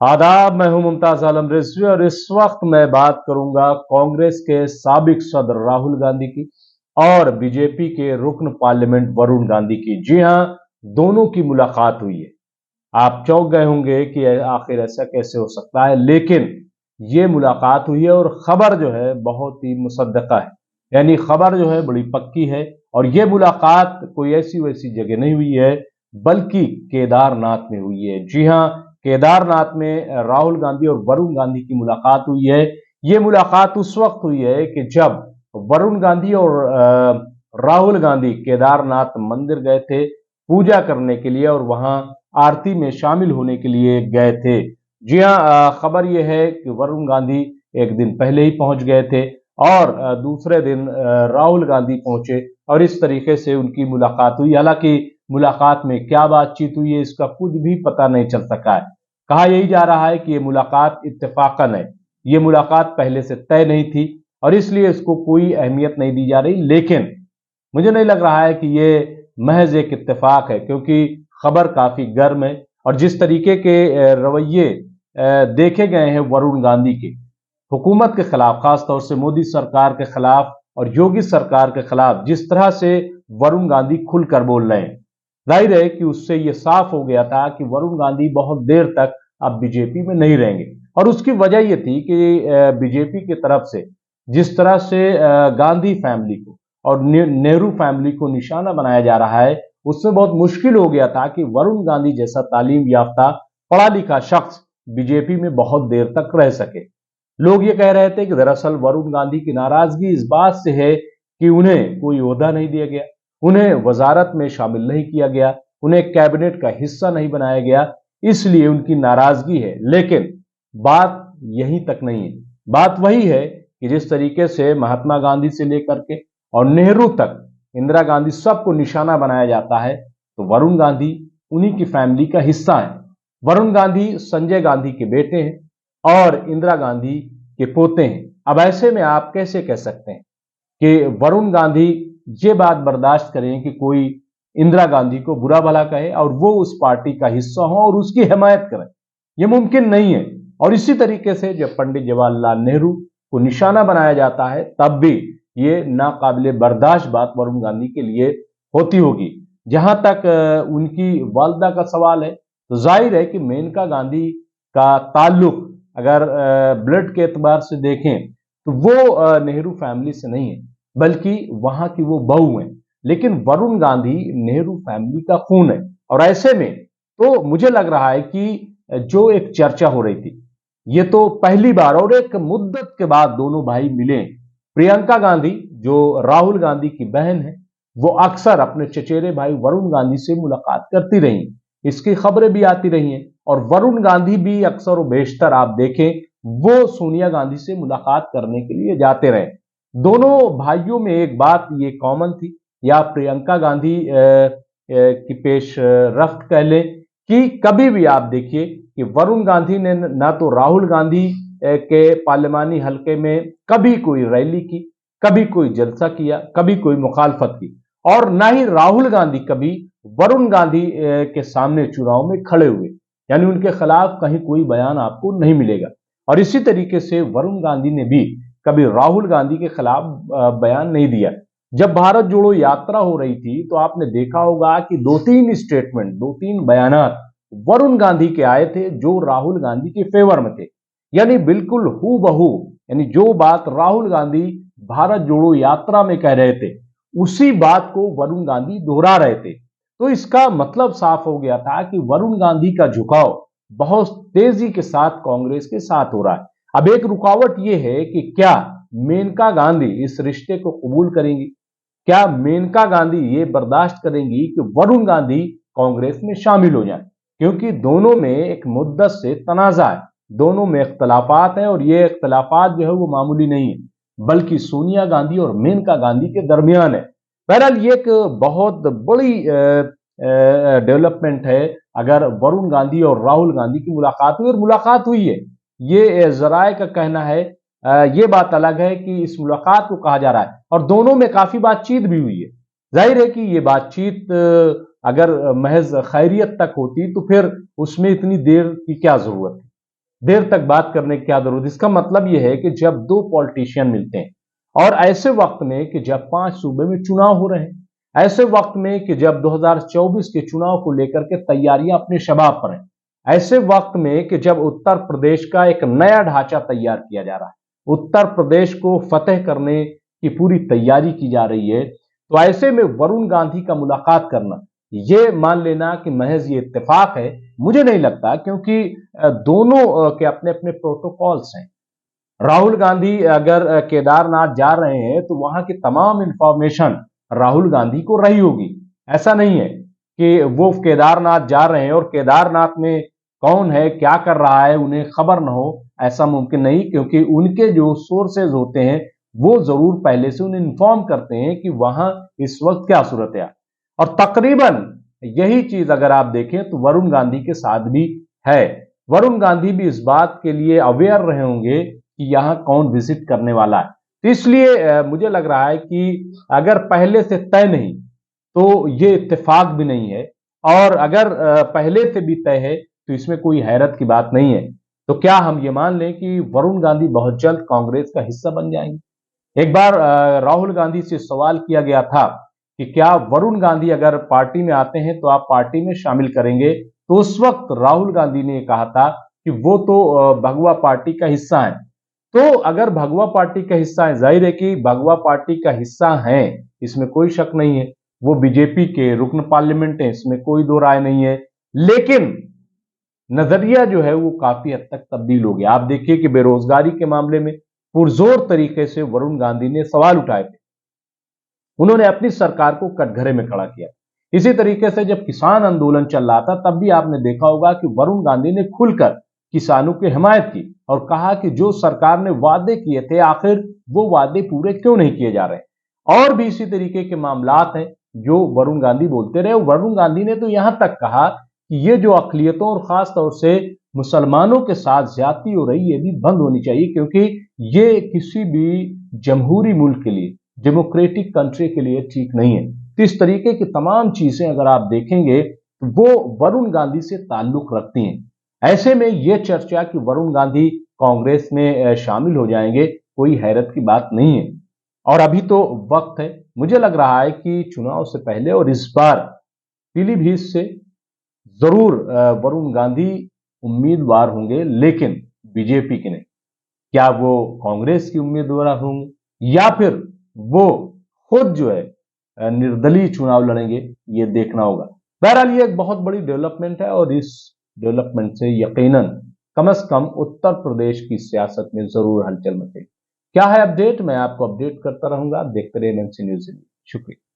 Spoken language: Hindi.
आदाब, मैं हूं मुमताज आलम रिजवी और इस वक्त मैं बात करूंगा कांग्रेस के साबिक सदर राहुल गांधी की और बीजेपी के रुकन पार्लियामेंट वरुण गांधी की। जी हां, दोनों की मुलाकात हुई है। आप चौंक गए होंगे कि आखिर ऐसा कैसे हो सकता है, लेकिन ये मुलाकात हुई है और खबर जो है बहुत ही मुसद्दका है। यानी खबर जो है बड़ी पक्की है और ये मुलाकात कोई ऐसी वैसी जगह नहीं हुई है, बल्कि केदारनाथ में हुई है। जी हां, केदारनाथ में राहुल गांधी और वरुण गांधी की मुलाकात हुई है। ये मुलाकात उस वक्त हुई है कि जब वरुण गांधी और राहुल गांधी केदारनाथ मंदिर गए थे पूजा करने के लिए और वहां आरती में शामिल होने के लिए गए थे। जी हां, खबर यह है कि वरुण गांधी एक दिन पहले ही पहुंच गए थे और दूसरे दिन राहुल गांधी पहुंचे और इस तरीके से उनकी मुलाकात हुई। हालांकि मुलाकात में क्या बातचीत हुई है इसका कुछ भी पता नहीं चल सका है। कहा यही जा रहा है कि ये मुलाकात इत्तेफाकन है, ये मुलाकात पहले से तय नहीं थी और इसलिए इसको कोई अहमियत नहीं दी जा रही। लेकिन मुझे नहीं लग रहा है कि ये महज एक इत्तेफाक है, क्योंकि खबर काफी गर्म है और जिस तरीके के रवैये देखे गए हैं वरुण गांधी के हुकूमत के खिलाफ, खासतौर से मोदी सरकार के खिलाफ और योगी सरकार के खिलाफ, जिस तरह से वरुण गांधी खुलकर बोल रहे हैं, जाहिर है कि उससे यह साफ हो गया था कि वरुण गांधी बहुत देर तक अब बीजेपी में नहीं रहेंगे। और उसकी वजह यह थी कि बीजेपी की तरफ से जिस तरह से गांधी फैमिली को और नेहरू फैमिली को निशाना बनाया जा रहा है, उससे बहुत मुश्किल हो गया था कि वरुण गांधी जैसा तालीम याफ्ता पढ़ा लिखा शख्स बीजेपी में बहुत देर तक रह सके। लोग ये कह रहे थे कि दरअसल वरुण गांधी की नाराजगी इस बात से है कि उन्हें कोई ओहदा नहीं दिया गया, उन्हें वजारत में शामिल नहीं किया गया, उन्हें कैबिनेट का हिस्सा नहीं बनाया गया, इसलिए उनकी नाराजगी है। लेकिन बात यहीं तक नहीं है। बात वही है कि जिस तरीके से महात्मा गांधी से लेकर के और नेहरू तक, इंदिरा गांधी, सबको निशाना बनाया जाता है, तो वरुण गांधी उन्हीं की फैमिली का हिस्सा है। वरुण गांधी संजय गांधी के बेटे हैं और इंदिरा गांधी के पोते हैं। अब ऐसे में आप कैसे कह सकते हैं कि वरुण गांधी ये बात बर्दाश्त करें कि कोई इंदिरा गांधी को बुरा भला कहे और वो उस पार्टी का हिस्सा हो और उसकी हिमायत करें? ये मुमकिन नहीं है। और इसी तरीके से जब पंडित जवाहरलाल नेहरू को निशाना बनाया जाता है, तब भी ये नाकाबिले बर्दाश्त बात वरुण गांधी के लिए होती होगी। जहां तक उनकी वालदा का सवाल है, तो जाहिर है कि मेनका गांधी का ताल्लुक अगर ब्लड के एतबार से देखें तो वो नेहरू फैमिली से नहीं है, बल्कि वहां की वो बहू है। लेकिन वरुण गांधी नेहरू फैमिली का खून है और ऐसे में तो मुझे लग रहा है कि जो एक चर्चा हो रही थी, ये तो पहली बार और एक मुद्दत के बाद दोनों भाई मिले। प्रियंका गांधी जो राहुल गांधी की बहन है, वो अक्सर अपने चचेरे भाई वरुण गांधी से मुलाकात करती रही, इसकी खबरें भी आती रही हैं। और वरुण गांधी भी अक्सर व बेशतर आप देखें वो सोनिया गांधी से मुलाकात करने के लिए जाते रहे। दोनों भाइयों में एक बात ये कॉमन थी, या प्रियंका गांधी की पेश रफ्त कह लें, कि कभी भी आप देखिए कि वरुण गांधी ने ना तो राहुल गांधी के पार्लिमानी हलके में कभी कोई रैली की, कभी कोई जलसा किया, कभी कोई मुखालफत की, और ना ही राहुल गांधी कभी वरुण गांधी के सामने चुनाव में खड़े हुए। यानी उनके खिलाफ कहीं कोई बयान आपको नहीं मिलेगा। और इसी तरीके से वरुण गांधी ने भी कभी राहुल गांधी के खिलाफ बयान नहीं दिया। जब भारत जोड़ो यात्रा हो रही थी तो आपने देखा होगा कि दो तीन स्टेटमेंट, दो तीन बयानात वरुण गांधी के आए थे जो राहुल गांधी के फेवर में थे। यानी बिल्कुल हू बहू, यानी जो बात राहुल गांधी भारत जोड़ो यात्रा में कह रहे थे, उसी बात को वरुण गांधी दोहरा रहे थे। तो इसका मतलब साफ हो गया था कि वरुण गांधी का झुकाव बहुत तेजी के साथ कांग्रेस के साथ हो रहा है। अब एक रुकावट यह है कि क्या मेनका गांधी इस रिश्ते को कबूल करेंगी? क्या मेनका गांधी ये बर्दाश्त करेंगी कि वरुण गांधी कांग्रेस में शामिल हो जाएं? क्योंकि दोनों में एक मुद्दत से तनाजा है, दोनों में इख्तलाफात है और ये इख्तलाफात जो है वो मामूली नहीं है, बल्कि सोनिया गांधी और मेनका गांधी के दरमियान है। बहरहाल ये एक बहुत बड़ी डेवलपमेंट है अगर वरुण गांधी और राहुल गांधी की मुलाकात हुई, और मुलाकात हुई है, ये जराए का कहना है। ये बात अलग है कि इस मुलाकात को कहा जा रहा है और दोनों में काफी बातचीत भी हुई है। जाहिर है कि ये बातचीत अगर महज खैरियत तक होती तो फिर उसमें इतनी देर की क्या जरूरत है। देर तक बात करने की क्या जरूरत। इसका मतलब यह है कि जब दो पॉलिटिशियन मिलते हैं और ऐसे वक्त में कि जब 5 सूबे में चुनाव हो रहे हैं, ऐसे वक्त में कि जब 2024 के चुनाव को लेकर के तैयारियां अपने शबाब पर हैं, ऐसे वक्त में कि जब उत्तर प्रदेश का एक नया ढांचा तैयार किया जा रहा है, उत्तर प्रदेश को फतेह करने की पूरी तैयारी की जा रही है, तो ऐसे में वरुण गांधी का मुलाकात करना, ये मान लेना कि महज ये इत्तेफाक है, मुझे नहीं लगता, क्योंकि दोनों के अपने अपने प्रोटोकॉल्स हैं। राहुल गांधी अगर केदारनाथ जा रहे हैं तो वहां की तमाम इंफॉर्मेशन राहुल गांधी को रही होगी। ऐसा नहीं है कि वो केदारनाथ जा रहे हैं और केदारनाथ में कौन है, क्या कर रहा है, उन्हें खबर ना हो। ऐसा मुमकिन नहीं, क्योंकि उनके जो सोर्सेज होते हैं वो जरूर पहले से उन्हें इन्फॉर्म करते हैं कि वहां इस वक्त क्या सूरत है। और तकरीबन यही चीज अगर आप देखें तो वरुण गांधी के साथ भी है। वरुण गांधी भी इस बात के लिए अवेयर रहे होंगे कि यहाँ कौन विजिट करने वाला है। तो इसलिए मुझे लग रहा है कि अगर पहले से तय नहीं तो ये इत्तेफाक भी नहीं है, और अगर पहले से भी तय है तो इसमें कोई हैरत की बात नहीं है। तो क्या हम ये मान लें कि वरुण गांधी बहुत जल्द कांग्रेस का हिस्सा बन जाएंगे? एक बार राहुल गांधी से सवाल किया गया था कि क्या वरुण गांधी अगर पार्टी में आते हैं तो आप पार्टी में शामिल करेंगे, तो उस वक्त राहुल गांधी ने कहा था कि वो तो भगवा पार्टी का हिस्सा है। तो अगर भगवा पार्टी का हिस्सा है, जाहिर है कि भगवा पार्टी का हिस्सा है, इसमें कोई शक नहीं है। वो बीजेपी के रुकन पार्लियामेंट है, इसमें कोई दो राय नहीं है। लेकिन नजरिया जो है वो काफी हद तक तब्दील हो गया। आप देखिए कि बेरोजगारी के मामले में पुरजोर तरीके से वरुण गांधी ने सवाल उठाए थे, उन्होंने अपनी सरकार को कटघरे में खड़ा किया। इसी तरीके से जब किसान आंदोलन चल रहा था तब भी आपने देखा होगा कि वरुण गांधी ने खुलकर किसानों की हिमायत की और कहा कि जो सरकार ने वादे किए थे आखिर वो वादे पूरे क्यों नहीं किए जा रहे। और भी इसी तरीके के मामलात हैं जो वरुण गांधी बोलते रहे। वरुण गांधी ने तो यहां तक कहा कि ये जो अकलियतों और खास तौर से मुसलमानों के साथ ज्यादती हो रही, ये भी बंद होनी चाहिए, क्योंकि ये किसी भी जमहूरी मुल्क के लिए, डेमोक्रेटिक कंट्री के लिए ठीक नहीं है। तो इस तरीके की तमाम चीजें अगर आप देखेंगे तो वो वरुण गांधी से ताल्लुक रखती हैं। ऐसे में यह चर्चा कि वरुण गांधी कांग्रेस में शामिल हो जाएंगे, कोई हैरत की बात नहीं है। और अभी तो वक्त है। मुझे लग रहा है कि चुनाव से पहले और इस बार पीलीभीत से जरूर वरुण गांधी उम्मीदवार होंगे, लेकिन बीजेपी के नहीं। क्या वो कांग्रेस की उम्मीदवार होंगे या फिर वो खुद जो है निर्दलीय चुनाव लड़ेंगे, ये देखना होगा। बहरहाल ये एक बहुत बड़ी डेवलपमेंट है और इस डेवलपमेंट से यकीनन कम से कम उत्तर प्रदेश की सियासत में जरूर हलचल मचेगी। क्या है अपडेट, मैं आपको अपडेट करता रहूंगा। आप देखते रहिए एमएनसी न्यूज़। शुक्रिया।